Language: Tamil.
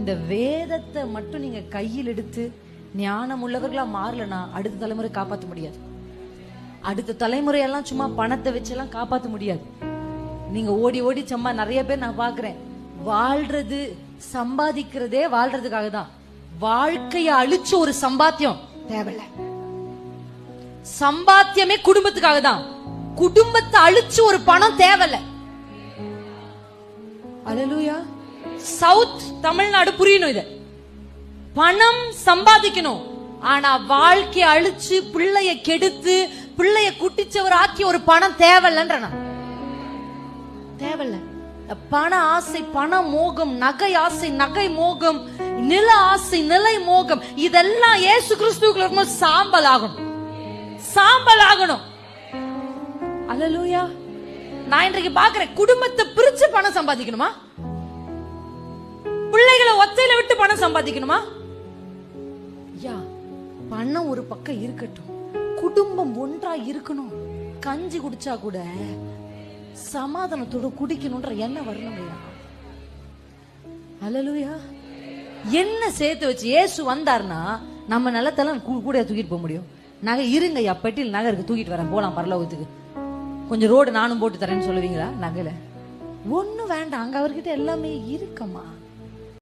இந்த வேதத்தை மட்டும் நீங்க கையில் எடுத்து ஞானம் உள்ளவர்களா மாறலனா அடுத்த தலைமுறை காப்பாற்ற முடியாது. அடுத்த தலைமுறையெல்லாம் சும்மா பணத்தை வச்செல்லாம் காப்பாற்ற முடியாது. நீங்க ஓடி ஓடி சும்மா நிறைய பேர் நான் பாக்குறேன், வாழ்றது சம்பாதிக்கிறதே வாழ்றதுக்காக தான். வாழ்க்கைய அழிச்சு ஒரு சம்பாத்தியம் தேவையில்ல. சம்பாத்தியமே குடும்பத்துக்காக தான். குடும்பத்தை அழிச்சு ஒரு பணம் தேவையில்ல. அல்லேலூயா. சவுத் தமிழ்நாடு புரியணும். இத பணம் சம்பாதிக்கணும், ஆனா வாழ்க்கைய அழிச்சு பிள்ளைய கெடுத்து பிள்ளைய குட்டிச்சவர் ஆக்கி ஒரு பணம் தேவையில்லைன்ற தேவையில்ல. பண ஆசை, பண மோகம், நகை ஆசை, நகை மோகம், நில ஆசை, நிலை மோகம், இதெல்லாம் இயேசு கிறிஸ்துவுக்குள்ள சாம்பல் ஆகணும். சாம்பல் ஆகணும். அல்லேலூயா. நான் இன்றைக்கு பாக்குறேன், குடும்பத்தை பிரிச்சு பணம் சம்பாதிக்கணுமா? பிள்ளைகளை ஒத்தையில விட்டு பணம் சம்பாதிக்கணுமா? யா, பணம் ஒரு பக்கம் இருக்கட்டும், குடும்பம் ஒன்றா இருக்கணும். கஞ்சி குடிச்சா கூட சமாதானத்தோட குடிக்கணும்ன்ற எண்ணம் வரணுங்கய்யா. அல்லேலூயா. என்ன சேர்த்து வச்சு இயேசு வந்தார்னா நம்ம நிலத்தெல்லாம் கூட தூக்கிட்டு போக முடியும். நகை இருங்கய்யா, பெட்டியில் நகை இருக்கு, தூக்கிட்டு வரேன், போலாம் பரலோகத்துக்கு, கொஞ்சம் ரோடு நானும் போட்டு தரேன்னு சொல்லுவீங்களா? நகையில ஒண்ணும் வேண்டாம், அங்க அவர்கிட்ட எல்லாமே இருக்கம்மா.